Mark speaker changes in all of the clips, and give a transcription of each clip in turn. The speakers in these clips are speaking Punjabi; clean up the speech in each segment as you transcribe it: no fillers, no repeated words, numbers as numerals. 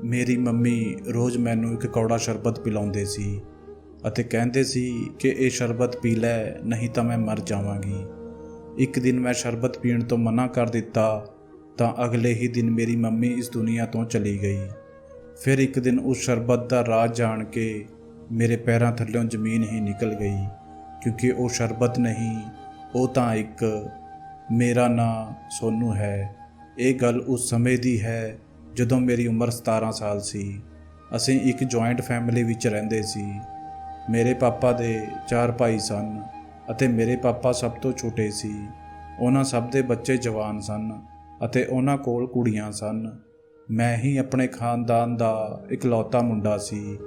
Speaker 1: ਮੇਰੀ ਮੰਮੀ ਰੋਜ਼ ਮੈਨੂੰ ਇੱਕ ਕੌੜਾ ਸ਼ਰਬਤ ਪਿਲਾਉਂਦੇ ਸੀ ਅਤੇ ਕਹਿੰਦੇ ਸੀ ਕਿ ਇਹ ਸ਼ਰਬਤ ਪੀ ਲੈ, ਨਹੀਂ ਤਾਂ ਮੈਂ ਮਰ ਜਾਵਾਂਗੀ। ਇੱਕ ਦਿਨ ਮੈਂ ਸ਼ਰਬਤ ਪੀਣ ਤੋਂ ਮਨਾ ਕਰ ਦਿੱਤਾ ਤਾਂ ਅਗਲੇ ਹੀ ਦਿਨ ਮੇਰੀ ਮੰਮੀ ਇਸ ਦੁਨੀਆ ਤੋਂ ਚਲੀ ਗਈ। ਫਿਰ ਇੱਕ ਦਿਨ ਉਸ ਸ਼ਰਬਤ ਦਾ ਰਾਜ਼ ਜਾਣ ਕੇ ਮੇਰੇ ਪੈਰਾਂ ਥੱਲਿਓਂ ਜ਼ਮੀਨ ਹੀ ਨਿਕਲ ਗਈ, ਕਿਉਂਕਿ ਉਹ ਸ਼ਰਬਤ ਨਹੀਂ, ਉਹ ਤਾਂ ਇੱਕ ਮੇਰਾ ਨਾਂ ਸੋਨੂ ਹੈ। ਇਹ ਗੱਲ ਉਸ ਸਮੇਂ ਦੀ ਹੈ ਜਦੋਂ ਮੇਰੀ ਉਮਰ 17 ਸਾਲ ਸੀ। ਅਸੀਂ ਇੱਕ ਜੁਆਇੰਟ ਫੈਮਿਲੀ ਵਿੱਚ ਰਹਿੰਦੇ ਸੀ। ਮੇਰੇ ਪਾਪਾ ਦੇ 4 ਭਾਈ ਸਨ ਅਤੇ ਮੇਰੇ ਪਾਪਾ ਸਭ ਤੋਂ ਛੋਟੇ ਸੀ। ਉਹਨਾਂ ਸਭ ਦੇ ਬੱਚੇ ਜਵਾਨ ਸਨ ਅਤੇ ਉਹਨਾਂ ਕੋਲ ਕੁੜੀਆਂ ਸਨ। ਮੈਂ ਹੀ ਆਪਣੇ ਖਾਨਦਾਨ ਦਾ ਇਕਲੌਤਾ ਮੁੰਡਾ ਸੀ,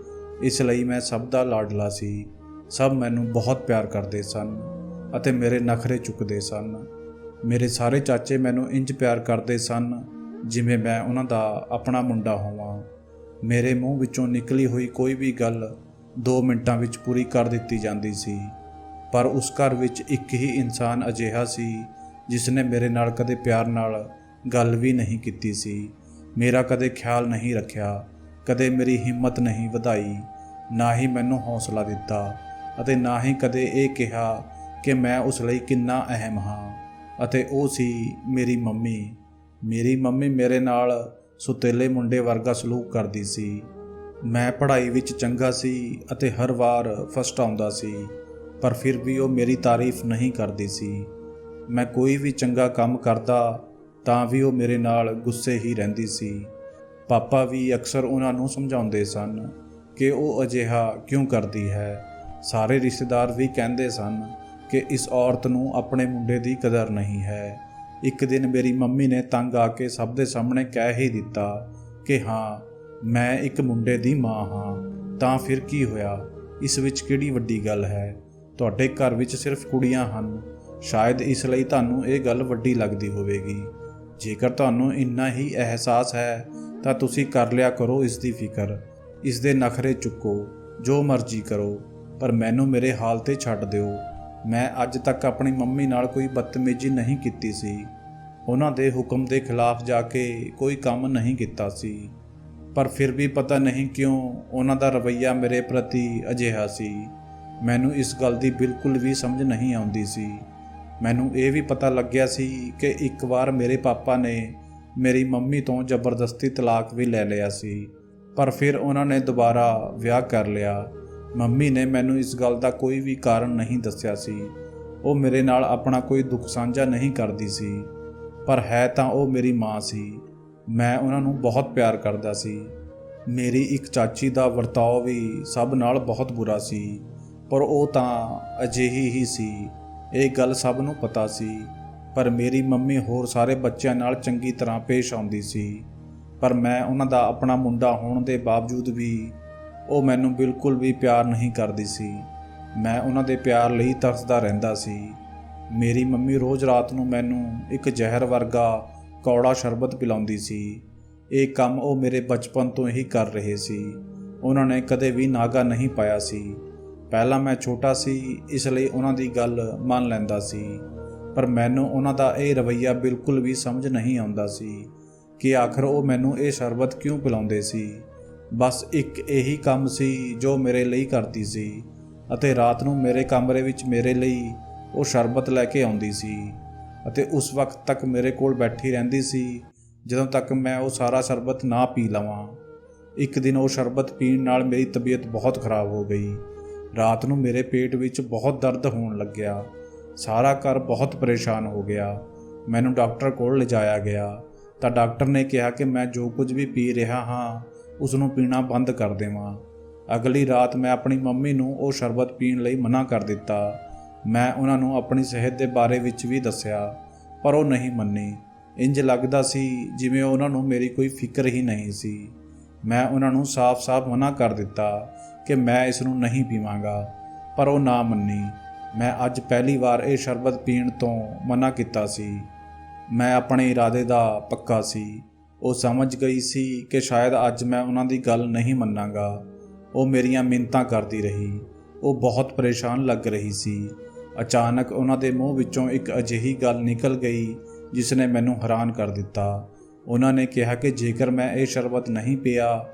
Speaker 1: ਇਸ ਲਈ ਮੈਂ ਸਭ ਦਾ ਲਾਡਲਾ ਸੀ। ਸਭ ਮੈਨੂੰ ਬਹੁਤ ਪਿਆਰ ਕਰਦੇ ਸਨ ਅਤੇ ਮੇਰੇ ਨਖਰੇ ਚੁੱਕਦੇ ਸਨ। ਮੇਰੇ ਸਾਰੇ ਚਾਚੇ ਮੈਨੂੰ ਇੰਜ ਪਿਆਰ ਕਰਦੇ ਸਨ ਜਿਵੇਂ ਮੈਂ ਉਹਨਾਂ ਦਾ ਆਪਣਾ ਮੁੰਡਾ ਹੋਵਾਂ। ਮੇਰੇ ਮੂੰਹ ਵਿੱਚੋਂ ਨਿਕਲੀ ਹੋਈ ਕੋਈ ਵੀ ਗੱਲ 2 ਮਿੰਟਾਂ ਵਿੱਚ ਪੂਰੀ ਕਰ ਦਿੱਤੀ ਜਾਂਦੀ ਸੀ। ਪਰ ਉਸ ਘਰ ਵਿੱਚ ਇੱਕ ਹੀ ਇਨਸਾਨ ਅਜਿਹਾ ਸੀ ਜਿਸ ਨੇ ਮੇਰੇ ਨਾਲ ਕਦੇ ਪਿਆਰ ਨਾਲ ਗੱਲ ਵੀ ਨਹੀਂ ਕੀਤੀ ਸੀ, ਮੇਰਾ ਕਦੇ ਖਿਆਲ ਨਹੀਂ ਰੱਖਿਆ, ਕਦੇ ਮੇਰੀ ਹਿੰਮਤ ਨਹੀਂ ਵਧਾਈ, ਨਾ ਹੀ ਮੈਨੂੰ ਹੌਸਲਾ ਦਿੱਤਾ ਅਤੇ ਨਾ ਹੀ ਕਦੇ ਇਹ ਕਿਹਾ ਕਿ ਮੈਂ ਉਸ ਲਈ ਕਿੰਨਾ ਅਹਿਮ ਹਾਂ। ਅਤੇ ਉਹ ਸੀ ਮੇਰੀ ਮੰਮੀ। ਮੇਰੀ ਮੰਮੀ ਮੇਰੇ ਨਾਲ ਸੁਤੇਲੇ ਮੁੰਡੇ ਵਰਗਾ ਸਲੂਕ ਕਰਦੀ ਸੀ। ਮੈਂ ਪੜ੍ਹਾਈ ਵਿੱਚ ਚੰਗਾ ਸੀ ਅਤੇ ਹਰ ਵਾਰ ਫਸਟ ਆਉਂਦਾ ਸੀ, ਪਰ ਫਿਰ ਵੀ ਉਹ ਮੇਰੀ ਤਾਰੀਫ ਨਹੀਂ ਕਰਦੀ ਸੀ। ਮੈਂ ਕੋਈ ਵੀ ਚੰਗਾ ਕੰਮ ਕਰਦਾ ਤਾਂ ਵੀ ਉਹ ਮੇਰੇ ਨਾਲ ਗੁੱਸੇ ਹੀ ਰਹਿੰਦੀ ਸੀ। ਪਾਪਾ ਵੀ ਅਕਸਰ ਉਹਨਾਂ ਨੂੰ ਸਮਝਾਉਂਦੇ ਸਨ ਕਿ ਉਹ ਅਜਿਹਾ ਕਿਉਂ ਕਰਦੀ ਹੈ। ਸਾਰੇ ਰਿਸ਼ਤੇਦਾਰ ਵੀ ਕਹਿੰਦੇ ਸਨ ਕਿ ਇਸ ਔਰਤ ਨੂੰ ਆਪਣੇ ਮੁੰਡੇ ਦੀ ਕਦਰ ਨਹੀਂ ਹੈ। ਇੱਕ ਦਿਨ ਮੇਰੀ ਮੰਮੀ ਨੇ ਤੰਗ ਆ ਕੇ ਸਭ ਦੇ ਸਾਹਮਣੇ ਕਹਿ ਹੀ ਦਿੱਤਾ ਕਿ ਹਾਂ, ਮੈਂ ਇੱਕ ਮੁੰਡੇ ਦੀ ਮਾਂ ਹਾਂ। ਤਾਂ ਫਿਰ ਕੀ ਹੋਇਆ? ਇਸ ਵਿੱਚ ਕਿਹੜੀ ਵੱਡੀ ਗੱਲ ਹੈ? ਤੁਹਾਡੇ ਘਰ ਵਿੱਚ ਸਿਰਫ ਕੁੜੀਆਂ ਹਨ, ਸ਼ਾਇਦ ਇਸ ਲਈ ਤੁਹਾਨੂੰ ਇਹ ਗੱਲ ਵੱਡੀ ਲੱਗਦੀ ਹੋਵੇਗੀ। ਜੇਕਰ ਤੁਹਾਨੂੰ ਇੰਨਾ ਹੀ ਅਹਿਸਾਸ ਹੈ ਤਾਂ ਤੁਸੀਂ ਕਰ ਲਿਆ ਕਰੋ ਇਸ ਦੀ ਫਿਕਰ, ਇਸ ਦੇ ਨਖਰੇ ਚੁੱਕੋ, ਜੋ ਮਰਜ਼ੀ ਕਰੋ, ਪਰ ਮੈਨੂੰ ਮੇਰੇ ਹਾਲ 'ਤੇ ਛੱਡ ਦਿਓ। ਮੈਂ ਅੱਜ ਤੱਕ ਆਪਣੀ ਮੰਮੀ ਨਾਲ ਕੋਈ ਬਦਤਮੀਜ਼ੀ ਨਹੀਂ ਕੀਤੀ ਸੀ, ਉਹਨਾਂ ਦੇ ਹੁਕਮ ਦੇ ਖਿਲਾਫ ਜਾ ਕੇ ਕੋਈ ਕੰਮ ਨਹੀਂ ਕੀਤਾ ਸੀ। ਪਰ ਫਿਰ ਵੀ ਪਤਾ ਨਹੀਂ ਕਿਉਂ ਉਹਨਾਂ ਦਾ ਰਵੱਈਆ ਮੇਰੇ ਪ੍ਰਤੀ ਅਜਿਹਾ ਸੀ। ਮੈਨੂੰ ਇਸ ਗੱਲ ਦੀ ਬਿਲਕੁਲ ਵੀ ਸਮਝ ਨਹੀਂ ਆਉਂਦੀ ਸੀ। ਮੈਨੂੰ ਇਹ ਵੀ ਪਤਾ ਲੱਗਿਆ ਸੀ ਕਿ ਇੱਕ ਵਾਰ ਮੇਰੇ ਪਾਪਾ ਨੇ ਮੇਰੀ ਮੰਮੀ ਤੋਂ ਜ਼ਬਰਦਸਤੀ ਤਲਾਕ ਵੀ ਲੈ ਲਿਆ ਸੀ, ਪਰ ਫਿਰ ਉਹਨਾਂ ਨੇ ਦੁਬਾਰਾ ਵਿਆਹ ਕਰ ਲਿਆ। ਮੰਮੀ ਨੇ ਮੈਨੂੰ ਇਸ ਗੱਲ ਦਾ ਕੋਈ ਵੀ ਕਾਰਨ ਨਹੀਂ ਦੱਸਿਆ ਸੀ। ਉਹ ਮੇਰੇ ਨਾਲ ਆਪਣਾ ਕੋਈ ਦੁੱਖ ਸਾਂਝਾ ਨਹੀਂ ਕਰਦੀ ਸੀ, ਪਰ ਹੈ ਤਾਂ ਉਹ ਮੇਰੀ ਮਾਂ ਸੀ। ਮੈਂ ਉਹਨਾਂ ਨੂੰ ਬਹੁਤ ਪਿਆਰ ਕਰਦਾ ਸੀ। ਮੇਰੀ ਇੱਕ ਚਾਚੀ ਦਾ ਵਰਤਾਓ ਵੀ ਸਭ ਨਾਲ ਬਹੁਤ ਬੁਰਾ ਸੀ, ਪਰ ਉਹ ਤਾਂ ਅਜਿਹੀ ਹੀ ਸੀ, ਇਹ ਗੱਲ ਸਭ ਨੂੰ ਪਤਾ ਸੀ। ਪਰ ਮੇਰੀ ਮੰਮੀ ਹੋਰ ਸਾਰੇ ਬੱਚਿਆਂ ਨਾਲ ਚੰਗੀ ਤਰ੍ਹਾਂ ਪੇਸ਼ ਆਉਂਦੀ ਸੀ, ਪਰ ਮੈਂ ਉਹਨਾਂ ਦਾ ਆਪਣਾ ਮੁੰਡਾ ਹੋਣ ਦੇ ਬਾਵਜੂਦ ਵੀ ਉਹ ਮੈਨੂੰ ਬਿਲਕੁਲ ਵੀ ਪਿਆਰ ਨਹੀਂ ਕਰਦੀ ਸੀ। ਮੈਂ ਉਹਨਾਂ ਦੇ ਪਿਆਰ ਲਈ ਤਰਸਦਾ ਰਹਿੰਦਾ ਸੀ। ਮੇਰੀ ਮੰਮੀ ਰੋਜ਼ ਰਾਤ ਨੂੰ ਮੈਨੂੰ ਇੱਕ ਜ਼ਹਿਰ ਵਰਗਾ ਕੌੜਾ ਸ਼ਰਬਤ ਪਿਲਾਉਂਦੀ ਸੀ। ਇਹ ਕੰਮ ਉਹ ਮੇਰੇ ਬਚਪਨ ਤੋਂ ਹੀ ਕਰ ਰਹੇ ਸੀ। ਉਹਨਾਂ ਨੇ ਕਦੇ ਵੀ ਨਾਗਾ ਨਹੀਂ ਪਾਇਆ ਸੀ। ਪਹਿਲਾਂ ਮੈਂ ਛੋਟਾ ਸੀ, ਇਸ ਲਈ ਉਹਨਾਂ ਦੀ ਗੱਲ ਮੰਨ ਲੈਂਦਾ ਸੀ, ਪਰ ਮੈਨੂੰ ਉਹਨਾਂ ਦਾ ਇਹ ਰਵੱਈਆ ਬਿਲਕੁਲ ਵੀ ਸਮਝ ਨਹੀਂ ਆਉਂਦਾ ਸੀ ਕਿ ਆਖਰ ਉਹ ਮੈਨੂੰ ਇਹ ਸ਼ਰਬਤ ਕਿਉਂ ਪਿਲਾਉਂਦੇ ਸੀ। ਬਸ ਇੱਕ ਇਹੀ ਕੰਮ ਸੀ ਜੋ ਮੇਰੇ ਲਈ ਕਰਦੀ ਸੀ ਅਤੇ ਰਾਤ ਨੂੰ ਮੇਰੇ ਕਮਰੇ ਵਿੱਚ ਮੇਰੇ ਲਈ ਉਹ ਸ਼ਰਬਤ ਲੈ ਕੇ ਆਉਂਦੀ ਸੀ ਅਤੇ ਉਸ ਵਕਤ ਤੱਕ ਮੇਰੇ ਕੋਲ ਬੈਠੀ ਰਹਿੰਦੀ ਸੀ ਜਦੋਂ ਤੱਕ ਮੈਂ ਉਹ ਸਾਰਾ ਸ਼ਰਬਤ ਨਾ ਪੀ ਲਵਾਂ। ਇੱਕ ਦਿਨ ਉਹ ਸ਼ਰਬਤ ਪੀਣ ਨਾਲ ਮੇਰੀ ਤਬੀਅਤ ਬਹੁਤ ਖਰਾਬ ਹੋ ਗਈ। ਰਾਤ ਨੂੰ ਮੇਰੇ ਪੇਟ ਵਿੱਚ ਬਹੁਤ ਦਰਦ ਹੋਣ ਲੱਗਿਆ। ਸਾਰਾ ਘਰ ਬਹੁਤ ਪਰੇਸ਼ਾਨ ਹੋ ਗਿਆ। ਮੈਨੂੰ ਡਾਕਟਰ ਕੋਲ ਲਿਜਾਇਆ ਗਿਆ ਤਾਂ ਡਾਕਟਰ ਨੇ ਕਿਹਾ ਕਿ ਮੈਂ ਜੋ ਕੁਝ ਵੀ ਪੀ ਰਿਹਾ ਹਾਂ ਉਸ ਨੂੰ ਪੀਣਾ ਬੰਦ ਕਰ ਦੇਵਾਂ। ਅਗਲੀ ਰਾਤ ਮੈਂ ਆਪਣੀ ਮੰਮੀ ਨੂੰ ਉਹ ਸ਼ਰਬਤ ਪੀਣ ਲਈ ਮਨਾ ਕਰ ਦਿੱਤਾ। ਮੈਂ ਉਹਨਾਂ ਨੂੰ ਆਪਣੀ ਸਿਹਤ ਦੇ ਬਾਰੇ ਵਿੱਚ ਵੀ ਦੱਸਿਆ, ਪਰ ਉਹ ਨਹੀਂ ਮੰਨੀ। ਇੰਜ ਲੱਗਦਾ ਸੀ ਜਿਵੇਂ ਉਹਨਾਂ ਨੂੰ ਮੇਰੀ ਕੋਈ ਫਿਕਰ ਹੀ ਨਹੀਂ ਸੀ। ਮੈਂ ਉਹਨਾਂ ਨੂੰ ਸਾਫ਼-ਸਾਫ਼ ਮਨਾ ਕਰ ਦਿੱਤਾ ਕਿ ਮੈਂ ਇਸ ਨੂੰ ਨਹੀਂ ਪੀਵਾਂਗਾ, ਪਰ ਉਹ ਨਾ ਮੰਨੀ। ਮੈਂ ਅੱਜ ਪਹਿਲੀ ਵਾਰ ਇਹ ਸ਼ਰਬਤ ਪੀਣ ਤੋਂ ਮਨਾ ਕੀਤਾ ਸੀ। ਮੈਂ ਆਪਣੇ ਇਰਾਦੇ ਦਾ ਪੱਕਾ ਸੀ। ਉਹ ਸਮਝ ਗਈ ਸੀ ਕਿ ਸ਼ਾਇਦ ਅੱਜ ਮੈਂ ਉਹਨਾਂ ਦੀ ਗੱਲ ਨਹੀਂ ਮੰਨਾਂਗਾ। ਉਹ ਮੇਰੀਆਂ ਮਿੰਨਤਾਂ ਕਰਦੀ ਰਹੀ। ਉਹ ਬਹੁਤ ਪਰੇਸ਼ਾਨ ਲੱਗ ਰਹੀ ਸੀ। ਅਚਾਨਕ ਉਹਨਾਂ ਦੇ ਮੂੰਹ ਵਿੱਚੋਂ ਇੱਕ ਅਜਿਹੀ ਗੱਲ ਨਿਕਲ ਗਈ ਜਿਸ ਨੇ ਮੈਨੂੰ ਹੈਰਾਨ ਕਰ ਦਿੱਤਾ। ਉਹਨਾਂ ਨੇ ਕਿਹਾ ਕਿ ਜੇਕਰ ਮੈਂ ਇਹ ਸ਼ਰਬਤ ਨਹੀਂ ਪੀਆ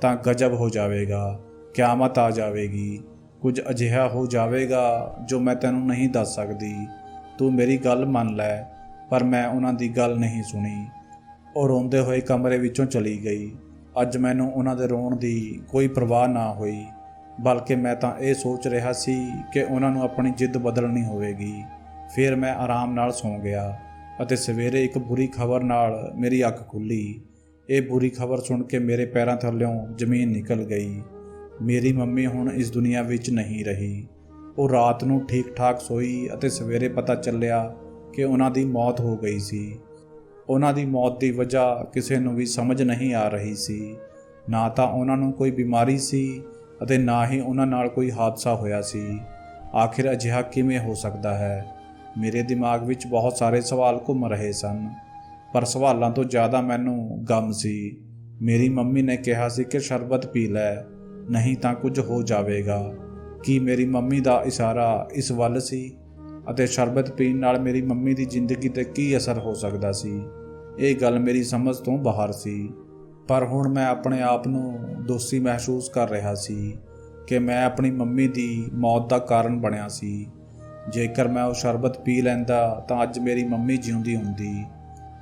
Speaker 1: ਤਾਂ ਗਜ਼ਬ ਹੋ ਜਾਵੇਗਾ, ਕਿਆਮਤ ਆ ਜਾਵੇਗੀ, ਕੁਝ ਅਜਿਹਾ ਹੋ ਜਾਵੇਗਾ ਜੋ ਮੈਂ ਤੈਨੂੰ ਨਹੀਂ ਦੱਸ ਸਕਦੀ। ਤੂੰ ਮੇਰੀ ਗੱਲ ਮੰਨ ਲੈ। ਪਰ ਮੈਂ ਉਹਨਾਂ ਦੀ ਗੱਲ ਨਹੀਂ ਸੁਣੀ। ਉਹ ਰੋਂਦੇ ਹੋਏ ਕਮਰੇ ਵਿੱਚੋਂ ਚਲੀ ਗਈ। ਅੱਜ ਮੈਨੂੰ ਉਹਨਾਂ ਦੇ ਰੋਣ ਦੀ ਕੋਈ ਪਰਵਾਹ ਨਾ ਹੋਈ, ਬਲਕਿ ਮੈਂ ਤਾਂ ਇਹ ਸੋਚ ਰਿਹਾ ਸੀ ਕਿ ਉਹਨਾਂ ਨੂੰ ਆਪਣੀ ਜਿੱਦ ਬਦਲਣੀ ਹੋਵੇਗੀ। ਫਿਰ ਮੈਂ ਆਰਾਮ ਨਾਲ ਸੌਂ ਗਿਆ ਅਤੇ ਸਵੇਰੇ ਇੱਕ ਬੁਰੀ ਖਬਰ ਨਾਲ ਮੇਰੀ ਅੱਖ ਖੁੱਲ੍ਹੀ। ਇਹ ਬੁਰੀ ਖਬਰ ਸੁਣ ਕੇ ਮੇਰੇ ਪੈਰਾਂ ਥੱਲਿਓਂ ਜ਼ਮੀਨ ਨਿਕਲ ਗਈ। ਮੇਰੀ ਮੰਮੀ ਹੁਣ ਇਸ ਦੁਨੀਆ ਵਿੱਚ ਨਹੀਂ ਰਹੀ। ਉਹ ਰਾਤ ਨੂੰ ਠੀਕ ਠਾਕ ਸੋਈ ਅਤੇ ਸਵੇਰੇ ਪਤਾ ਚੱਲਿਆ ਕਿ ਉਹਨਾਂ ਦੀ ਮੌਤ ਹੋ ਗਈ ਸੀ। ਉਹਨਾਂ ਦੀ ਮੌਤ ਦੀ ਵਜ੍ਹਾ ਕਿਸੇ ਨੂੰ ਵੀ ਸਮਝ ਨਹੀਂ ਆ ਰਹੀ ਸੀ। ਨਾ ਤਾਂ ਉਹਨਾਂ ਨੂੰ ਕੋਈ ਬਿਮਾਰੀ ਸੀ ਅਤੇ ਨਾ ਹੀ ਉਹਨਾਂ ਨਾਲ ਕੋਈ ਹਾਦਸਾ ਹੋਇਆ ਸੀ। ਆਖਿਰ ਅਜਿਹਾ ਕਿਵੇਂ ਹੋ ਸਕਦਾ ਹੈ? ਮੇਰੇ ਦਿਮਾਗ ਵਿੱਚ ਬਹੁਤ ਸਾਰੇ ਸਵਾਲ ਘੁੰਮ ਰਹੇ ਸਨ, ਪਰ ਸਵਾਲਾਂ ਤੋਂ ਜ਼ਿਆਦਾ ਮੈਨੂੰ ਗਮ ਸੀ। ਮੇਰੀ ਮੰਮੀ ਨੇ ਕਿਹਾ ਸੀ ਕਿ ਸ਼ਰਬਤ ਪੀ ਲੈ, ਨਹੀਂ ਤਾਂ ਕੁਝ ਹੋ ਜਾਵੇਗਾ। ਕੀ ਮੇਰੀ ਮੰਮੀ ਦਾ ਇਸ਼ਾਰਾ ਇਸ ਵੱਲ ਸੀ? ਅਤੇ ਸ਼ਰਬਤ ਪੀਣ ਨਾਲ ਮੇਰੀ ਮੰਮੀ ਦੀ ਜ਼ਿੰਦਗੀ 'ਤੇ ਕੀ ਅਸਰ ਹੋ ਸਕਦਾ ਸੀ? ਇਹ ਗੱਲ ਮੇਰੀ ਸਮਝ ਤੋਂ ਬਾਹਰ ਸੀ। ਪਰ ਹੁਣ ਮੈਂ ਆਪਣੇ ਆਪ ਨੂੰ ਦੋਸ਼ੀ ਮਹਿਸੂਸ ਕਰ ਰਿਹਾ ਸੀ ਕਿ ਮੈਂ ਆਪਣੀ ਮੰਮੀ ਦੀ ਮੌਤ ਦਾ ਕਾਰਨ ਬਣਿਆ ਸੀ। ਜੇਕਰ ਮੈਂ ਉਹ ਸ਼ਰਬਤ ਪੀ ਲੈਂਦਾ ਤਾਂ ਅੱਜ ਮੇਰੀ ਮੰਮੀ ਜਿਉਂਦੀ ਹੁੰਦੀ।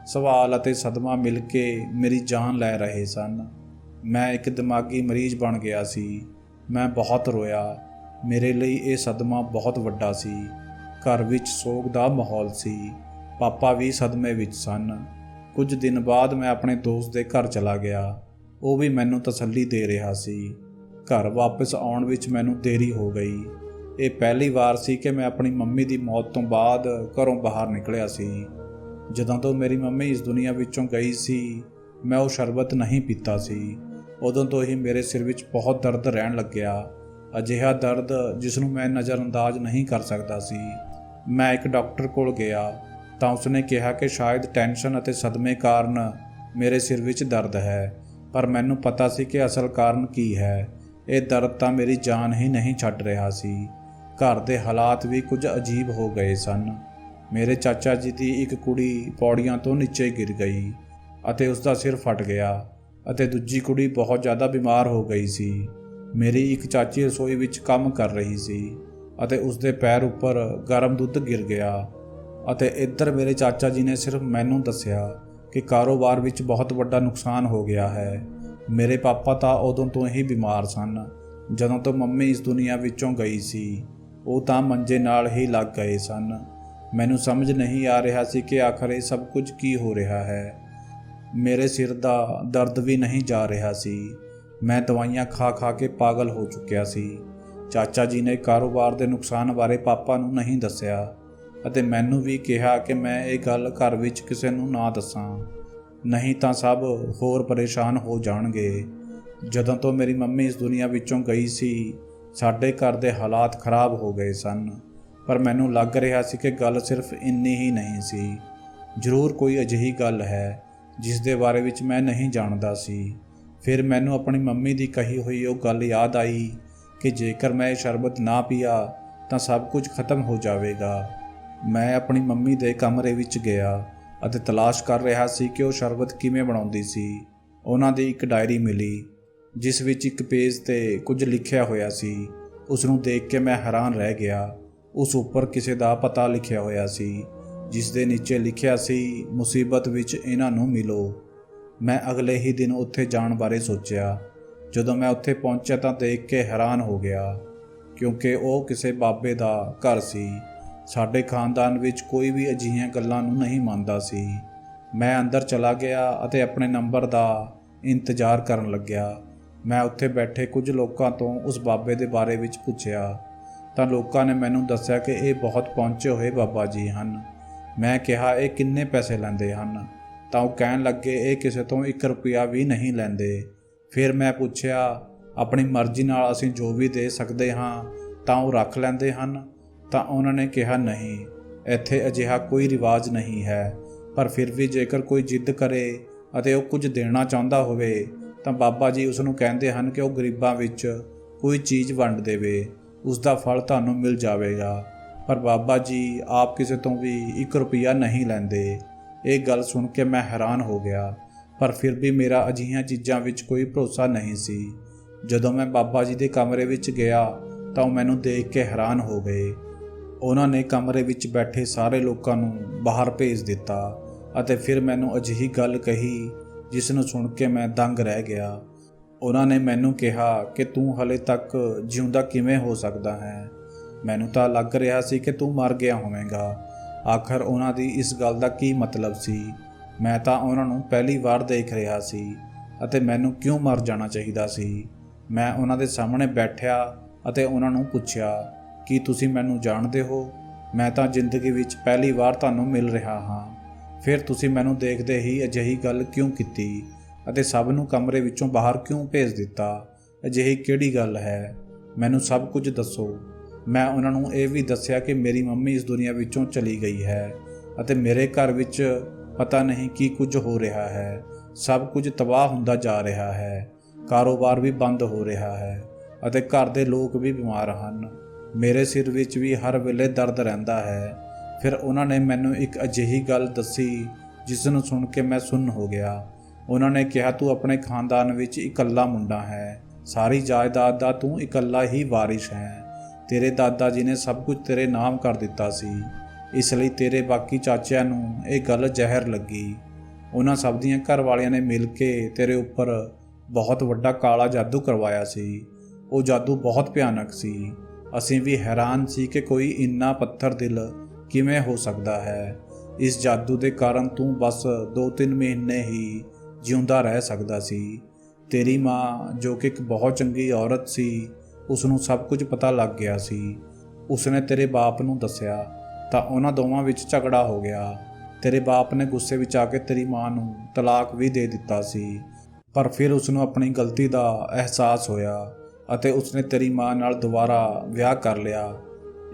Speaker 1: ਸਵਾਲ ਅਤੇ ਸਦਮਾ ਮਿਲ ਕੇ ਮੇਰੀ ਜਾਨ ਲੈ ਰਹੇ ਸਨ। ਮੈਂ ਇੱਕ ਦਿਮਾਗੀ ਮਰੀਜ਼ ਬਣ ਗਿਆ ਸੀ। ਮੈਂ ਬਹੁਤ ਰੋਇਆ। ਮੇਰੇ ਲਈ ਇਹ ਸਦਮਾ ਬਹੁਤ ਵੱਡਾ ਸੀ। ਘਰ ਵਿੱਚ ਸੋਗ ਦਾ ਮਾਹੌਲ ਸੀ। ਪਾਪਾ ਵੀ ਸਦਮੇ ਵਿੱਚ ਸਨ। ਕੁਝ ਦਿਨ ਬਾਅਦ ਮੈਂ ਆਪਣੇ ਦੋਸਤ ਦੇ ਘਰ ਚਲਾ ਗਿਆ। ਉਹ ਵੀ ਮੈਨੂੰ ਤਸੱਲੀ ਦੇ ਰਿਹਾ ਸੀ। ਘਰ ਵਾਪਸ ਆਉਣ ਵਿੱਚ ਮੈਨੂੰ ਦੇਰੀ ਹੋ ਗਈ। ਇਹ ਪਹਿਲੀ ਵਾਰ ਸੀ ਕਿ ਮੈਂ ਆਪਣੀ ਮੰਮੀ ਦੀ ਮੌਤ ਤੋਂ ਬਾਅਦ ਘਰੋਂ ਬਾਹਰ ਨਿਕਲਿਆ ਸੀ। ਜਦੋਂ ਤੋਂ ਮੇਰੀ ਮੰਮੀ ਇਸ ਦੁਨੀਆ ਵਿੱਚੋਂ ਗਈ ਸੀ, ਮੈਂ ਉਹ ਸ਼ਰਬਤ ਨਹੀਂ ਪੀਤਾ ਸੀ। ਉਦੋਂ ਤੋਂ ਹੀ ਮੇਰੇ ਸਿਰ ਵਿੱਚ ਬਹੁਤ ਦਰਦ ਰਹਿਣ ਲੱਗਿਆ, ਅਜਿਹਾ ਦਰਦ ਜਿਸ ਨੂੰ ਮੈਂ ਨਜ਼ਰਅੰਦਾਜ਼ ਨਹੀਂ ਕਰ ਸਕਦਾ ਸੀ। ਮੈਂ ਇੱਕ ਡਾਕਟਰ ਕੋਲ ਗਿਆ ਤਾਂ ਉਸਨੇ ਕਿਹਾ ਕਿ ਸ਼ਾਇਦ ਟੈਨਸ਼ਨ ਅਤੇ ਸਦਮੇ ਕਾਰਨ ਮੇਰੇ ਸਿਰ ਵਿੱਚ ਦਰਦ ਹੈ, ਪਰ ਮੈਨੂੰ ਪਤਾ ਸੀ ਕਿ ਅਸਲ ਕਾਰਨ ਕੀ ਹੈ। ਇਹ ਦਰਦ ਤਾਂ ਮੇਰੀ ਜਾਨ ਹੀ ਨਹੀਂ ਛੱਡ ਰਿਹਾ ਸੀ। ਘਰ ਦੇ ਹਾਲਾਤ ਵੀ ਕੁਝ ਅਜੀਬ ਹੋ ਗਏ ਸਨ। ਮੇਰੇ ਚਾਚਾ ਜੀ ਦੀ ਇੱਕ ਕੁੜੀ ਪੌੜੀਆਂ ਤੋਂ ਨੀਚੇ ਗਿਰ ਗਈ ਅਤੇ ਉਸ ਦਾ ਸਿਰ ਫਟ ਗਿਆ ਅਤੇ ਦੂਜੀ ਕੁੜੀ ਬਹੁਤ ਜ਼ਿਆਦਾ ਬਿਮਾਰ ਹੋ ਗਈ ਸੀ। ਮੇਰੀ ਇੱਕ ਚਾਚੀ ਰਸੋਈ ਵਿੱਚ ਕੰਮ ਕਰ ਰਹੀ ਸੀ ਅਤੇ ਉਸ ਦੇ ਪੈਰ ਉੱਪਰ ਗਰਮ ਦੁੱਧ ਗਿਰ ਗਿਆ ਅਤੇ ਇੱਧਰ ਮੇਰੇ ਚਾਚਾ ਜੀ ਨੇ ਸਿਰਫ ਮੈਨੂੰ ਦੱਸਿਆ ਕਿ ਕਾਰੋਬਾਰ ਵਿੱਚ ਬਹੁਤ ਵੱਡਾ ਨੁਕਸਾਨ ਹੋ ਗਿਆ ਹੈ। ਮੇਰੇ ਪਾਪਾ ਤਾਂ ਉਦੋਂ ਤੋਂ ਹੀ ਬਿਮਾਰ ਸਨ। ਜਦੋਂ ਤੋਂ ਮੰਮੀ ਇਸ ਦੁਨੀਆ ਵਿੱਚੋਂ ਗਈ ਸੀ, ਉਹ ਤਾਂ ਮੰਜੇ ਨਾਲ ਹੀ ਲੱਗ ਗਏ ਸਨ। ਮੈਨੂੰ ਸਮਝ ਨਹੀਂ ਆ ਰਿਹਾ ਸੀ ਕਿ ਆਖਰ ਇਹ ਸਭ ਕੁਝ ਕੀ ਹੋ ਰਿਹਾ ਹੈ। ਮੇਰੇ ਸਿਰ ਦਾ ਦਰਦ ਵੀ ਨਹੀਂ ਜਾ ਰਿਹਾ ਸੀ। ਮੈਂ ਦਵਾਈਆਂ ਖਾ ਖਾ ਕੇ ਪਾਗਲ ਹੋ ਚੁੱਕਿਆ ਸੀ। ਚਾਚਾ ਜੀ ਨੇ ਕਾਰੋਬਾਰ ਦੇ ਨੁਕਸਾਨ ਬਾਰੇ ਪਾਪਾ ਨੂੰ ਨਹੀਂ ਦੱਸਿਆ ਅਤੇ ਮੈਨੂੰ ਵੀ ਕਿਹਾ ਕਿ ਮੈਂ ਇਹ ਗੱਲ ਘਰ ਵਿੱਚ ਕਿਸੇ ਨੂੰ ਨਾ ਦੱਸਾਂ, ਨਹੀਂ ਤਾਂ ਸਭ ਹੋਰ ਪਰੇਸ਼ਾਨ ਹੋ ਜਾਣਗੇ। ਜਦੋਂ ਤੋਂ ਮੇਰੀ ਮੰਮੀ ਇਸ ਦੁਨੀਆ ਵਿੱਚੋਂ ਗਈ ਸੀ, ਸਾਡੇ ਘਰ ਦੇ ਹਾਲਾਤ ਖਰਾਬ ਹੋ ਗਏ ਸਨ, ਪਰ ਮੈਨੂੰ ਲੱਗ ਰਿਹਾ ਸੀ ਕਿ ਗੱਲ ਸਿਰਫ ਇੰਨੀ ਹੀ ਨਹੀਂ ਸੀ। ਜ਼ਰੂਰ ਕੋਈ ਅਜਿਹੀ ਗੱਲ ਹੈ ਜਿਸ ਦੇ ਬਾਰੇ ਵਿੱਚ ਮੈਂ ਨਹੀਂ ਜਾਣਦਾ ਸੀ। ਫਿਰ ਮੈਨੂੰ ਆਪਣੀ ਮੰਮੀ ਦੀ ਕਹੀ ਹੋਈ ਉਹ ਗੱਲ ਯਾਦ ਆਈ ਕਿ ਜੇਕਰ ਮੈਂ ਇਹ ਸ਼ਰਬਤ ਨਾ ਪੀਆ ਤਾਂ ਸਭ ਕੁਝ ਖਤਮ ਹੋ ਜਾਵੇਗਾ। ਮੈਂ ਆਪਣੀ ਮੰਮੀ ਦੇ ਕਮਰੇ ਵਿੱਚ ਗਿਆ ਅਤੇ ਤਲਾਸ਼ ਕਰ ਰਿਹਾ ਸੀ ਕਿ ਉਹ ਸ਼ਰਬਤ ਕਿਵੇਂ ਬਣਾਉਂਦੀ ਸੀ। ਉਹਨਾਂ ਦੀ ਇੱਕ ਡਾਇਰੀ ਮਿਲੀ ਜਿਸ ਵਿੱਚ ਇੱਕ ਪੇਜ 'ਤੇ ਕੁਝ ਲਿਖਿਆ ਹੋਇਆ ਸੀ। ਉਸ ਨੂੰ ਦੇਖ ਕੇ ਮੈਂ ਹੈਰਾਨ ਰਹਿ ਗਿਆ। ਉਸ ਉੱਪਰ ਕਿਸੇ ਦਾ ਪਤਾ ਲਿਖਿਆ ਹੋਇਆ ਸੀ, ਜਿਸ ਦੇ ਨੀਚੇ ਲਿਖਿਆ ਸੀ, ਮੁਸੀਬਤ ਵਿੱਚ ਇਹਨਾਂ ਨੂੰ ਮਿਲੋ। ਮੈਂ ਅਗਲੇ ਹੀ ਦਿਨ ਉੱਥੇ ਜਾਣ ਬਾਰੇ ਸੋਚਿਆ। ਜਦੋਂ ਮੈਂ ਉੱਥੇ ਪਹੁੰਚਿਆ ਤਾਂ ਦੇਖ ਕੇ ਹੈਰਾਨ ਹੋ ਗਿਆ, ਕਿਉਂਕਿ ਉਹ ਕਿਸੇ ਬਾਬੇ ਦਾ ਘਰ ਸੀ। ਸਾਡੇ ਖਾਨਦਾਨ ਵਿੱਚ ਕੋਈ ਵੀ ਅਜਿਹੀਆਂ ਗੱਲਾਂ ਨੂੰ ਨਹੀਂ ਮੰਨਦਾ ਸੀ। ਮੈਂ ਅੰਦਰ ਚਲਾ ਗਿਆ ਅਤੇ ਆਪਣੇ ਨੰਬਰ ਦਾ ਇੰਤਜ਼ਾਰ ਕਰਨ ਲੱਗਿਆ। ਮੈਂ ਉੱਥੇ ਬੈਠੇ ਕੁਝ ਲੋਕਾਂ ਤੋਂ ਉਸ ਬਾਬੇ ਦੇ ਬਾਰੇ ਵਿੱਚ ਪੁੱਛਿਆ ਤਾਂ ਲੋਕਾਂ ਨੇ ਮੈਨੂੰ ਦੱਸਿਆ ਕਿ ਇਹ ਬਹੁਤ ਪਹੁੰਚੇ ਹੋਏ ਬਾਬਾ ਜੀ ਹਨ। ਮੈਂ ਕਿਹਾ, ਇਹ ਕਿੰਨੇ ਪੈਸੇ ਲੈਂਦੇ ਹਨ? ਤਾਂ ਉਹ ਕਹਿਣ ਲੱਗੇ, ਇਹ ਕਿਸੇ ਤੋਂ 1 ਰੁਪਿਆ ਵੀ ਨਹੀਂ ਲੈਂਦੇ। ਫਿਰ ਮੈਂ ਪੁੱਛਿਆ, ਆਪਣੀ ਮਰਜ਼ੀ ਨਾਲ ਅਸੀਂ ਜੋ ਵੀ ਦੇ ਸਕਦੇ ਹਾਂ ਤਾਂ ਉਹ ਰੱਖ ਲੈਂਦੇ ਹਨ? ਤਾਂ ਉਹਨਾਂ ਨੇ ਕਿਹਾ, ਨਹੀਂ, ਇੱਥੇ ਅਜਿਹਾ ਕੋਈ ਰਿਵਾਜ ਨਹੀਂ ਹੈ, ਪਰ ਫਿਰ ਵੀ ਜੇਕਰ ਕੋਈ ਜਿੱਦ ਕਰੇ ਅਤੇ ਉਹ ਕੁਝ ਦੇਣਾ ਚਾਹੁੰਦਾ ਹੋਵੇ ਤਾਂ ਬਾਬਾ ਜੀ ਉਸ ਨੂੰ ਕਹਿੰਦੇ ਹਨ ਕਿ ਉਹ ਗਰੀਬਾਂ ਵਿੱਚ ਕੋਈ ਚੀਜ਼ ਵੰਡ ਦੇਵੇ, ਉਸ ਦਾ ਫਲ ਤੁਹਾਨੂੰ ਮਿਲ ਜਾਵੇਗਾ। ਪਰ ਬਾਬਾ ਜੀ ਆਪ ਕਿਸੇ ਤੋਂ ਵੀ 1 ਰੁਪਿਆ ਨਹੀਂ ਲੈਂਦੇ। ਇਹ ਗੱਲ ਸੁਣ ਕੇ ਮੈਂ ਹੈਰਾਨ ਹੋ ਗਿਆ। ਪਰ ਫਿਰ ਵੀ ਮੇਰਾ ਅਜਿਹੀਆਂ ਚੀਜ਼ਾਂ ਵਿੱਚ ਕੋਈ ਭਰੋਸਾ ਨਹੀਂ ਸੀ। ਜਦੋਂ ਮੈਂ ਬਾਬਾ ਜੀ ਦੇ ਕਮਰੇ ਵਿੱਚ ਗਿਆ ਤਾਂ ਉਹ ਮੈਨੂੰ ਦੇਖ ਕੇ ਹੈਰਾਨ ਹੋ ਗਏ। ਉਹਨਾਂ ਨੇ ਕਮਰੇ ਵਿੱਚ ਬੈਠੇ ਸਾਰੇ ਲੋਕਾਂ ਨੂੰ ਬਾਹਰ ਭੇਜ ਦਿੱਤਾ ਅਤੇ ਫਿਰ ਮੈਨੂੰ ਅਜਿਹੀ ਗੱਲ ਕਹੀ ਜਿਸ ਨੂੰ ਸੁਣ ਕੇ ਮੈਂ ਦੰਗ ਰਹਿ ਗਿਆ। ਉਹਨਾਂ ਨੇ ਮੈਨੂੰ ਕਿਹਾ ਕਿ ਤੂੰ ਹਲੇ ਤੱਕ ਜਿਉਂਦਾ ਕਿਵੇਂ ਹੋ ਸਕਦਾ ਹੈ। ਮੈਨੂੰ ਤਾਂ ਲੱਗ ਰਿਹਾ ਸੀ ਕਿ ਤੂੰ ਮਰ ਗਿਆ ਹੋਵੇਂਗਾ। ਆਖਰ ਉਹਨਾਂ ਦੀ ਇਸ ਗੱਲ ਦਾ ਕੀ ਮਤਲਬ ਸੀ? ਮੈਂ ਤਾਂ ਉਹਨਾਂ ਨੂੰ ਪਹਿਲੀ ਵਾਰ ਦੇਖ ਰਿਹਾ ਸੀ ਅਤੇ ਮੈਨੂੰ ਕਿਉਂ ਮਰ ਜਾਣਾ ਚਾਹੀਦਾ ਸੀ? ਮੈਂ ਉਹਨਾਂ ਦੇ ਸਾਹਮਣੇ ਬੈਠਿਆ ਅਤੇ ਉਹਨਾਂ ਨੂੰ ਪੁੱਛਿਆ, ਕੀ ਤੁਸੀਂ ਮੈਨੂੰ ਜਾਣਦੇ ਹੋ? ਮੈਂ ਤਾਂ ਜ਼ਿੰਦਗੀ ਵਿੱਚ ਪਹਿਲੀ ਵਾਰ ਤੁਹਾਨੂੰ ਮਿਲ ਰਿਹਾ ਹਾਂ। ਫਿਰ ਤੁਸੀਂ ਮੈਨੂੰ ਦੇਖਦੇ ਹੀ ਅਜਿਹੀ ਗੱਲ ਕਿਉਂ ਕੀਤੀ ਅਤੇ ਸਭ ਨੂੰ ਕਮਰੇ ਵਿੱਚੋਂ ਬਾਹਰ ਕਿਉਂ ਭੇਜ ਦਿੱਤਾ? ਅਜਿਹੀ ਕਿਹੜੀ ਗੱਲ ਹੈ? ਮੈਨੂੰ ਸਭ ਕੁਝ ਦੱਸੋ। ਮੈਂ ਉਹਨਾਂ ਨੂੰ ਇਹ ਵੀ ਦੱਸਿਆ ਕਿ ਮੇਰੀ ਮੰਮੀ ਇਸ ਦੁਨੀਆ ਵਿੱਚੋਂ ਚਲੀ ਗਈ ਹੈ ਅਤੇ ਮੇਰੇ ਘਰ ਵਿੱਚ ਪਤਾ ਨਹੀਂ ਕੀ ਕੁਝ ਹੋ ਰਿਹਾ ਹੈ। ਸਭ ਕੁਝ ਤਬਾਹ ਹੁੰਦਾ ਜਾ ਰਿਹਾ ਹੈ। ਕਾਰੋਬਾਰ ਵੀ ਬੰਦ ਹੋ ਰਿਹਾ ਹੈ ਅਤੇ ਘਰ ਦੇ ਲੋਕ ਵੀ ਬਿਮਾਰ ਹਨ। ਮੇਰੇ ਸਿਰ ਵਿੱਚ ਵੀ ਹਰ ਵੇਲੇ ਦਰਦ ਰਹਿੰਦਾ ਹੈ। ਫਿਰ ਉਹਨਾਂ ਨੇ ਮੈਨੂੰ ਇੱਕ ਅਜਿਹੀ ਗੱਲ ਦੱਸੀ ਜਿਸ ਨੂੰ ਸੁਣ ਕੇ ਮੈਂ ਸੁੰਨ ਹੋ ਗਿਆ। ਉਹਨਾਂ ਨੇ ਕਿਹਾ, ਤੂੰ ਆਪਣੇ ਖਾਨਦਾਨ ਵਿੱਚ ਇਕੱਲਾ ਮੁੰਡਾ ਹੈ। ਸਾਰੀ ਜਾਇਦਾਦ ਦਾ ਤੂੰ ਇਕੱਲਾ ਹੀ ਵਾਰਿਸ ਹੈ। ਤੇਰੇ ਦਾਦਾ ਜੀ ਨੇ ਸਭ ਕੁਝ ਤੇਰੇ ਨਾਮ ਕਰ ਦਿੱਤਾ ਸੀ, ਇਸ ਲਈ ਤੇਰੇ ਬਾਕੀ ਚਾਚਿਆਂ ਨੂੰ ਇਹ ਗੱਲ ਜ਼ਹਿਰ ਲੱਗੀ। ਉਹਨਾਂ ਸਭ ਦੀਆਂ ਘਰ ਵਾਲਿਆਂ ਨੇ ਮਿਲ ਕੇ ਤੇਰੇ ਉੱਪਰ ਬਹੁਤ ਵੱਡਾ ਕਾਲਾ ਜਾਦੂ ਕਰਵਾਇਆ ਸੀ। ਉਹ ਜਾਦੂ ਬਹੁਤ ਭਿਆਨਕ ਸੀ। ਅਸੀਂ ਵੀ ਹੈਰਾਨ ਸੀ ਕਿ ਕੋਈ ਇੰਨਾ ਪੱਥਰ ਦਿਲ ਕਿਵੇਂ ਹੋ ਸਕਦਾ ਹੈ। ਇਸ ਜਾਦੂ ਦੇ ਕਾਰਨ ਤੂੰ ਬਸ 2-3 ਮਹੀਨੇ ਹੀ ਜਿਉਂਦਾ ਰਹਿ ਸਕਦਾ ਸੀ। ਤੇਰੀ ਮਾਂ, ਜੋ ਕਿ ਇੱਕ ਬਹੁਤ ਚੰਗੀ ਔਰਤ ਸੀ, ਉਸ ਨੂੰ ਸਭ ਕੁਝ ਪਤਾ ਲੱਗ ਗਿਆ ਸੀ। ਉਸਨੇ ਤੇਰੇ ਬਾਪ ਨੂੰ ਦੱਸਿਆ ਤਾਂ ਉਹਨਾਂ ਦੋਵਾਂ ਵਿੱਚ ਝਗੜਾ ਹੋ ਗਿਆ। ਤੇਰੇ ਬਾਪ ਨੇ ਗੁੱਸੇ ਵਿੱਚ ਆ ਕੇ ਤੇਰੀ ਮਾਂ ਨੂੰ ਤਲਾਕ ਵੀ ਦੇ ਦਿੱਤਾ ਸੀ, ਪਰ ਫਿਰ ਉਸਨੂੰ ਆਪਣੀ ਗਲਤੀ ਦਾ ਅਹਿਸਾਸ ਹੋਇਆ ਅਤੇ ਉਸਨੇ ਤੇਰੀ ਮਾਂ ਨਾਲ ਦੁਬਾਰਾ ਵਿਆਹ ਕਰ ਲਿਆ।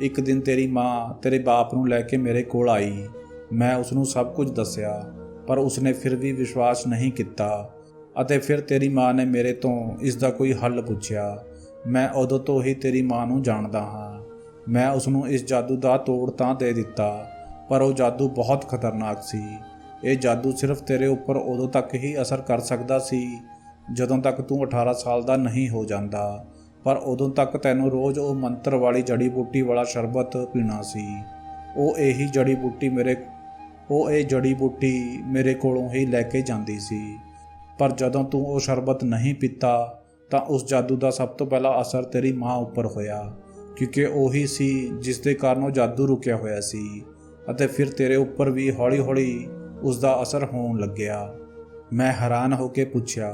Speaker 1: ਇੱਕ ਦਿਨ ਤੇਰੀ ਮਾਂ ਤੇਰੇ ਬਾਪ ਨੂੰ ਲੈ ਕੇ ਮੇਰੇ ਕੋਲ ਆਈ। ਮੈਂ ਉਸਨੂੰ ਸਭ ਕੁਝ ਦੱਸਿਆ, ਪਰ ਉਸਨੇ ਫਿਰ ਵੀ ਵਿਸ਼ਵਾਸ ਨਹੀਂ ਕੀਤਾ ਅਤੇ ਫਿਰ ਤੇਰੀ ਮਾਂ ਨੇ ਮੇਰੇ ਤੋਂ ਇਸ ਦਾ ਕੋਈ ਹੱਲ ਪੁੱਛਿਆ। ਮੈਂ ਉਦੋਂ ਤੋਂ ਹੀ ਤੇਰੀ ਮਾਂ ਨੂੰ ਜਾਣਦਾ ਹਾਂ। ਮੈਂ ਉਸਨੂੰ ਇਸ ਜਾਦੂ ਦਾ ਤੋੜ ਤਾਂ ਦੇ ਦਿੱਤਾ, ਪਰ ਉਹ ਜਾਦੂ ਬਹੁਤ ਖਤਰਨਾਕ ਸੀ। ਇਹ ਜਾਦੂ ਸਿਰਫ ਤੇਰੇ ਉੱਪਰ ਉਦੋਂ ਤੱਕ ਹੀ ਅਸਰ ਕਰ ਸਕਦਾ ਸੀ ਜਦੋਂ ਤੱਕ ਤੂੰ 18 ਸਾਲ ਦਾ ਨਹੀਂ ਹੋ ਜਾਂਦਾ, ਪਰ ਉਦੋਂ ਤੱਕ ਤੈਨੂੰ ਰੋਜ਼ ਉਹ ਮੰਤਰ ਵਾਲੀ ਜੜੀ ਬੂਟੀ ਵਾਲਾ ਸ਼ਰਬਤ ਪੀਣਾ ਸੀ। ਇਹ ਜੜੀ ਬੂਟੀ ਮੇਰੇ ਕੋਲੋਂ ਹੀ ਲੈ ਕੇ ਜਾਂਦੀ ਸੀ, ਪਰ ਜਦੋਂ ਤੂੰ ਉਹ ਸ਼ਰਬਤ ਨਹੀਂ ਪੀਤਾ ਤਾਂ ਉਸ ਜਾਦੂ ਦਾ ਸਭ ਤੋਂ ਪਹਿਲਾ ਅਸਰ ਤੇਰੀ ਮਾਂ ਉੱਪਰ ਹੋਇਆ, ਕਿਉਂਕਿ ਉਹੀ ਸੀ ਜਿਸ ਦੇ ਕਾਰਨ ਉਹ ਜਾਦੂ ਰੁਕਿਆ ਹੋਇਆ ਸੀ ਅਤੇ ਫਿਰ ਤੇਰੇ ਉੱਪਰ ਵੀ ਹੌਲੀ-ਹੌਲੀ ਉਸ ਦਾ ਅਸਰ ਹੋਣ ਲੱਗਿਆ। ਮੈਂ ਹੈਰਾਨ ਹੋ ਕੇ ਪੁੱਛਿਆ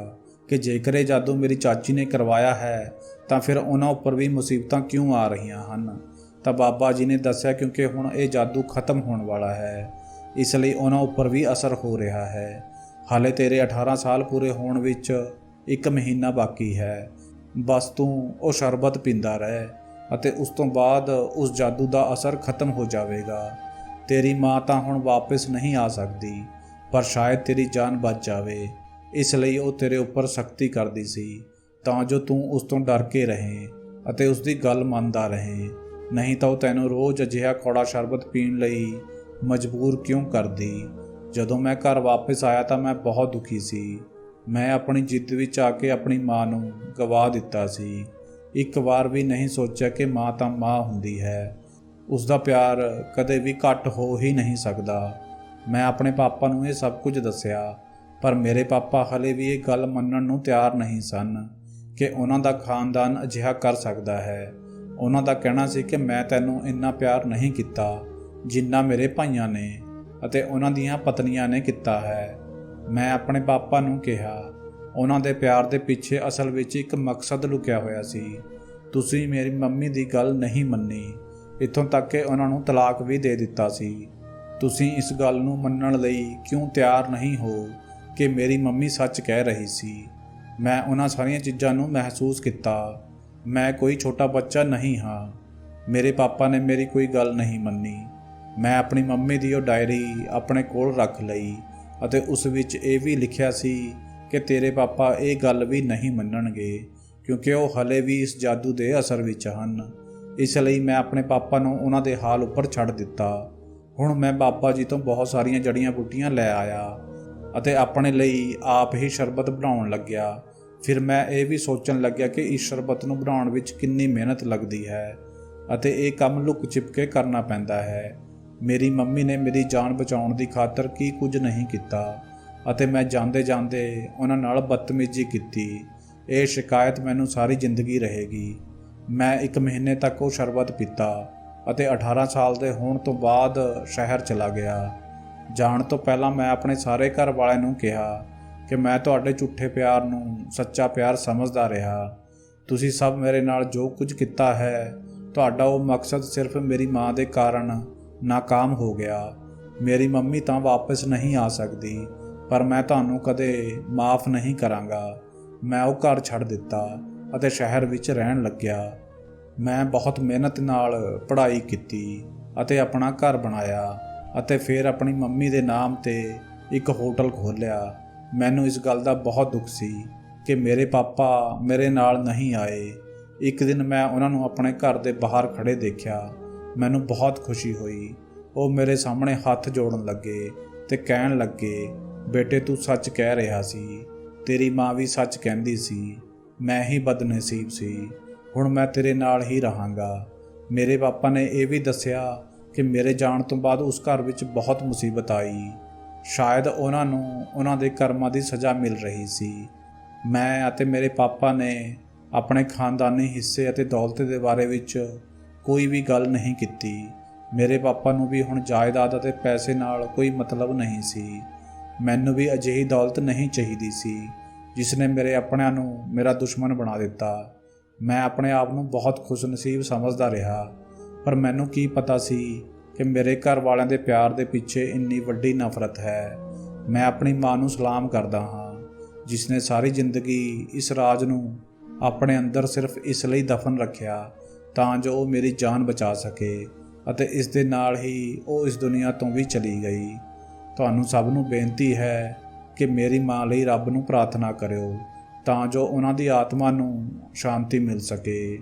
Speaker 1: ਕਿ ਜੇਕਰ ਇਹ ਜਾਦੂ ਮੇਰੀ ਚਾਚੀ ਨੇ ਕਰਵਾਇਆ ਹੈ ਤਾਂ ਫਿਰ ਉਹਨਾਂ ਉੱਪਰ ਵੀ ਮੁਸੀਬਤਾਂ ਕਿਉਂ ਆ ਰਹੀਆਂ ਹਨ? ਤਾਂ ਬਾਬਾ ਜੀ ਨੇ ਦੱਸਿਆ, ਕਿਉਂਕਿ ਹੁਣ ਇਹ ਜਾਦੂ ਖਤਮ ਹੋਣ ਵਾਲਾ ਹੈ, ਇਸ ਲਈ ਉਹਨਾਂ ਉੱਪਰ ਵੀ ਅਸਰ ਹੋ ਰਿਹਾ ਹੈ। ਹਾਲੇ ਤੇਰੇ 18 ਸਾਲ ਪੂਰੇ ਹੋਣ ਵਿੱਚ 1 ਮਹੀਨਾ ਬਾਕੀ ਹੈ। ਬਸ ਤੂੰ ਉਹ ਸ਼ਰਬਤ ਪੀਂਦਾ ਰਹਿ ਅਤੇ ਉਸ ਤੋਂ ਬਾਅਦ ਉਸ ਜਾਦੂ ਦਾ ਅਸਰ ਖਤਮ ਹੋ ਜਾਵੇਗਾ। ਤੇਰੀ ਮਾਂ ਤਾਂ ਹੁਣ ਵਾਪਸ ਨਹੀਂ ਆ ਸਕਦੀ, ਪਰ ਸ਼ਾਇਦ ਤੇਰੀ ਜਾਨ ਬਚ ਜਾਵੇ। ਇਸ ਲਈ ਉਹ ਤੇਰੇ ਉੱਪਰ ਸਖਤੀ ਕਰਦੀ ਸੀ ਤਾਂ ਜੋ ਤੂੰ ਉਸ ਤੋਂ ਡਰ ਕੇ ਰਹੇ ਅਤੇ ਉਸ ਦੀ ਗੱਲ ਮੰਨਦਾ ਰਹੇ। ਨਹੀਂ ਤਾਂ ਉਹ ਤੈਨੂੰ ਰੋਜ਼ ਅਜਿਹਾ ਕੌੜਾ ਸ਼ਰਬਤ ਪੀਣ ਲਈ ਮਜਬੂਰ ਕਿਉਂ ਕਰਦੀ? ਜਦੋਂ ਮੈਂ ਘਰ ਵਾਪਸ ਆਇਆ ਤਾਂ ਮੈਂ ਬਹੁਤ ਦੁਖੀ ਸੀ। ਮੈਂ ਆਪਣੀ ਜਿੱਦ ਵਿੱਚ ਆ ਕੇ ਆਪਣੀ ਮਾਂ ਨੂੰ ਗਵਾ ਦਿੱਤਾ ਸੀ। ਇੱਕ ਵਾਰ ਵੀ ਨਹੀਂ ਸੋਚਿਆ ਕਿ ਮਾਂ ਤਾਂ ਮਾਂ ਹੁੰਦੀ ਹੈ, ਉਸ ਦਾ ਪਿਆਰ ਕਦੇ ਵੀ ਘੱਟ ਹੋ ਹੀ ਨਹੀਂ ਸਕਦਾ। ਮੈਂ ਆਪਣੇ ਪਾਪਾ ਨੂੰ ਇਹ ਸਭ ਕੁਝ ਦੱਸਿਆ, ਪਰ ਮੇਰੇ ਪਾਪਾ ਹਲੇ ਵੀ ਇਹ ਗੱਲ ਮੰਨਣ ਨੂੰ ਤਿਆਰ ਨਹੀਂ ਸਨ ਕਿ ਉਹਨਾਂ ਦਾ ਖਾਨਦਾਨ ਅਜਿਹਾ ਕਰ ਸਕਦਾ ਹੈ। ਉਹਨਾਂ ਦਾ ਕਹਿਣਾ ਸੀ ਕਿ ਮੈਂ ਤੈਨੂੰ ਇੰਨਾ ਪਿਆਰ ਨਹੀਂ ਕੀਤਾ ਜਿੰਨਾ ਮੇਰੇ ਭਾਈਆਂ ਨੇ ਅਤੇ ਉਹਨਾਂ ਦੀਆਂ ਪਤਨੀਆਂ ਨੇ ਕੀਤਾ ਹੈ। ਮੈਂ ਆਪਣੇ ਪਾਪਾ ਨੂੰ ਕਿਹਾ, ਉਹਨਾਂ ਦੇ ਪਿਆਰ ਦੇ ਪਿੱਛੇ ਅਸਲ ਵਿੱਚ ਇੱਕ ਮਕਸਦ ਲੁਕਿਆ ਹੋਇਆ ਸੀ। ਤੁਸੀਂ ਮੇਰੀ ਮੰਮੀ ਦੀ ਗੱਲ ਨਹੀਂ ਮੰਨੀ, ਇੱਥੋਂ ਤੱਕ ਕਿ ਉਹਨਾਂ ਨੂੰ ਤਲਾਕ ਵੀ ਦੇ ਦਿੱਤਾ ਸੀ। ਤੁਸੀਂ ਇਸ ਗੱਲ ਨੂੰ ਮੰਨਣ ਲਈ ਕਿਉਂ ਤਿਆਰ ਨਹੀਂ ਹੋ ਕਿ ਮੇਰੀ ਮੰਮੀ ਸੱਚ ਕਹਿ ਰਹੀ ਸੀ? ਮੈਂ ਉਹਨਾਂ ਸਾਰੀਆਂ ਚੀਜ਼ਾਂ ਨੂੰ ਮਹਿਸੂਸ ਕੀਤਾ। ਮੈਂ ਕੋਈ ਛੋਟਾ ਬੱਚਾ ਨਹੀਂ ਹਾਂ। ਮੇਰੇ ਪਾਪਾ ਨੇ ਮੇਰੀ ਕੋਈ ਗੱਲ ਨਹੀਂ ਮੰਨੀ। ਮੈਂ ਆਪਣੀ ਮੰਮੀ ਦੀ ਉਹ ਡਾਇਰੀ ਆਪਣੇ ਕੋਲ ਰੱਖ ਲਈ ਅਤੇ ਉਸ ਵਿੱਚ ਇਹ ਵੀ ਲਿਖਿਆ ਸੀ ਕਿ ਤੇਰੇ ਪਾਪਾ ਇਹ ਗੱਲ ਵੀ ਨਹੀਂ ਮੰਨਣਗੇ, ਕਿਉਂਕਿ ਉਹ ਹਲੇ ਵੀ ਇਸ ਜਾਦੂ ਦੇ ਅਸਰ ਵਿੱਚ ਹਨ। ਇਸ ਲਈ ਮੈਂ ਆਪਣੇ ਪਾਪਾ ਨੂੰ ਉਹਨਾਂ ਦੇ ਹਾਲ ਉੱਪਰ ਛੱਡ ਦਿੱਤਾ। ਹੁਣ ਮੈਂ ਬਾਬਾ ਜੀ ਤੋਂ ਬਹੁਤ ਸਾਰੀਆਂ ਜੜੀਆਂ ਬੂਟੀਆਂ ਲੈ ਆਇਆ ਅਤੇ ਆਪਣੇ ਲਈ ਆਪ ਹੀ ਸ਼ਰਬਤ ਬਣਾਉਣ ਲੱਗਿਆ। ਫਿਰ ਮੈਂ ਇਹ ਵੀ ਸੋਚਣ ਲੱਗਿਆ ਕਿ ਇਸ ਸ਼ਰਬਤ ਨੂੰ ਬਣਾਉਣ ਵਿੱਚ ਕਿੰਨੀ ਮਿਹਨਤ ਲੱਗਦੀ ਹੈ ਅਤੇ ਇਹ ਕੰਮ ਲੁਕ ਛਿਪ ਕੇ ਕਰਨਾ ਪੈਂਦਾ ਹੈ। ਮੇਰੀ ਮੰਮੀ ਨੇ ਮੇਰੀ ਜਾਨ ਬਚਾਉਣ ਦੀ ਖਾਤਰ ਕੀ ਕੁਝ ਨਹੀਂ ਕੀਤਾ ਅਤੇ ਮੈਂ ਜਾਂਦੇ ਜਾਂਦੇ ਉਹਨਾਂ ਨਾਲ ਬਦਤਮੀਜ਼ੀ ਕੀਤੀ। ਇਹ ਸ਼ਿਕਾਇਤ ਮੈਨੂੰ ਸਾਰੀ ਜ਼ਿੰਦਗੀ ਰਹੇਗੀ। ਮੈਂ 1 ਮਹੀਨੇ ਤੱਕ ਉਹ ਸ਼ਰਬਤ ਪੀਤਾ ਅਤੇ 18 ਸਾਲ ਦੇ ਹੋਣ ਤੋਂ ਬਾਅਦ ਸ਼ਹਿਰ ਚਲਾ ਗਿਆ। ਜਾਣ ਤੋਂ ਪਹਿਲਾਂ ਮੈਂ ਆਪਣੇ ਸਾਰੇ ਘਰ ਵਾਲਿਆਂ ਨੂੰ ਕਿਹਾ ਕਿ ਮੈਂ ਤੁਹਾਡੇ ਝੂਠੇ ਪਿਆਰ ਨੂੰ ਸੱਚਾ ਪਿਆਰ ਸਮਝਦਾ ਰਿਹਾ। ਤੁਸੀਂ ਸਭ ਮੇਰੇ ਨਾਲ ਜੋ ਕੁਝ ਕੀਤਾ ਹੈ, ਤੁਹਾਡਾ ਉਹ ਮਕਸਦ ਸਿਰਫ ਮੇਰੀ ਮਾਂ ਦੇ ਕਾਰਨ ਨਾਕਾਮ ਹੋ ਗਿਆ। ਮੇਰੀ ਮੰਮੀ ਤਾਂ ਵਾਪਸ ਨਹੀਂ ਆ ਸਕਦੀ, ਪਰ ਮੈਂ ਤੁਹਾਨੂੰ ਕਦੇ ਮਾफ़ ਨਹੀਂ ਕਰਾਂਗਾ। ਮੈਂ ਉਹ ਘਰ ਛੱਡ ਦਿੱਤਾ ਅਤੇ ਸ਼ਹਿਰ ਵਿੱਚ ਰਹਿਣ ਲੱਗਿਆ। ਮੈਂ ਬਹੁਤ ਮਿਹਨਤ ਨਾਲ ਪੜ੍ਹਾਈ ਕੀਤੀ ਅਤੇ ਆਪਣਾ ਘਰ ਬਣਾਇਆ ਅਤੇ ਫਿਰ ਆਪਣੀ ਮੰਮੀ ਦੇ ਨਾਮ 'ਤੇ ਇੱਕ ਹੋਟਲ ਖੋਲ੍ਹਿਆ। ਮੈਨੂੰ ਇਸ ਗੱਲ ਦਾ ਬਹੁਤ ਦੁੱਖ ਸੀ ਕਿ ਮੇਰੇ ਪਾਪਾ ਮੇਰੇ ਨਾਲ ਨਹੀਂ ਆਏ। ਇੱਕ ਦਿਨ ਮੈਂ ਉਹਨਾਂ ਨੂੰ ਆਪਣੇ ਘਰ ਦੇ ਬਾਹਰ ਖੜ੍ਹੇ ਦੇਖਿਆ। ਮੈਨੂੰ ਬਹੁਤ ਖੁਸ਼ੀ ਹੋਈ। ਉਹ ਮੇਰੇ ਸਾਹਮਣੇ ਹੱਥ ਜੋੜਨ ਲੱਗੇ ਤੇ ਕਹਿਣ ਲੱਗੇ, ਬੇਟੇ ਤੂੰ ਸੱਚ ਕਹਿ ਰਿਹਾ ਸੀ, ਤੇਰੀ ਮਾਂ ਵੀ ਸੱਚ ਕਹਿੰਦੀ ਸੀ, ਮੈਂ ਹੀ ਬਦਨਸੀਬ ਸੀ, ਹੁਣ ਮੈਂ ਤੇਰੇ ਨਾਲ ਹੀ ਰਹਾਂਗਾ। ਮੇਰੇ ਪਾਪਾ ਨੇ ਇਹ ਵੀ ਦੱਸਿਆ ਕਿ ਮੇਰੇ ਜਾਣ ਤੋਂ ਬਾਅਦ ਉਸ ਘਰ ਵਿੱਚ ਬਹੁਤ ਮੁਸੀਬਤ ਆਈ। ਸ਼ਾਇਦ ਉਹਨਾਂ ਨੂੰ ਉਹਨਾਂ ਦੇ ਕਰਮਾਂ ਦੀ ਸਜ਼ਾ ਮਿਲ ਰਹੀ ਸੀ। ਮੈਂ ਅਤੇ ਮੇਰੇ ਪਾਪਾ ਨੇ ਆਪਣੇ ਖਾਨਦਾਨੀ ਹਿੱਸੇ ਅਤੇ ਦੌਲਤ ਦੇ ਬਾਰੇ ਵਿੱਚ ਕੋਈ ਵੀ ਗੱਲ ਨਹੀਂ ਕੀਤੀ। ਮੇਰੇ ਪਾਪਾ ਨੂੰ ਵੀ ਹੁਣ ਜਾਇਦਾਦ ਅਤੇ ਪੈਸੇ ਨਾਲ ਕੋਈ ਮਤਲਬ ਨਹੀਂ ਸੀ। ਮੈਨੂੰ ਵੀ ਅਜਿਹੀ ਦੌਲਤ ਨਹੀਂ ਚਾਹੀਦੀ ਸੀ ਜਿਸ ਨੇ ਮੇਰੇ ਆਪਣਿਆਂ ਨੂੰ ਮੇਰਾ ਦੁਸ਼ਮਣ ਬਣਾ ਦਿੱਤਾ। ਮੈਂ ਆਪਣੇ ਆਪ ਨੂੰ ਬਹੁਤ ਖੁਸ਼ਨਸੀਬ ਸਮਝਦਾ ਰਿਹਾ, ਪਰ ਮੈਨੂੰ ਕੀ ਪਤਾ ਸੀ ਕਿ ਮੇਰੇ ਘਰ ਵਾਲਿਆਂ ਦੇ ਪਿਆਰ ਦੇ ਪਿੱਛੇ ਇੰਨੀ ਵੱਡੀ ਨਫ਼ਰਤ ਹੈ। ਮੈਂ ਆਪਣੀ ਮਾਂ ਨੂੰ ਸਲਾਮ ਕਰਦਾ ਹਾਂ, ਜਿਸ ਨੇ ਸਾਰੀ ਜ਼ਿੰਦਗੀ ਇਸ ਰਾਜ ਨੂੰ ਆਪਣੇ ਅੰਦਰ ਸਿਰਫ ਇਸ ਲਈ ਦਫਨ ਰੱਖਿਆ ਤਾਂ ਜੋ ਉਹ ਮੇਰੀ ਜਾਨ ਬਚਾ ਸਕੇ ਅਤੇ ਇਸ ਦੇ ਨਾਲ ਹੀ ਉਹ ਇਸ ਦੁਨੀਆ ਤੋਂ ਵੀ ਚਲੀ ਗਈ। ਤੁਹਾਨੂੰ ਸਭ ਨੂੰ ਬੇਨਤੀ ਹੈ ਕਿ ਮੇਰੀ ਮਾਂ ਲਈ ਰੱਬ ਨੂੰ ਪ੍ਰਾਰਥਨਾ ਕਰਿਓ ਤਾਂ ਜੋ ਉਹਨਾਂ ਦੀ ਆਤਮਾ ਨੂੰ ਸ਼ਾਂਤੀ ਮਿਲ ਸਕੇ।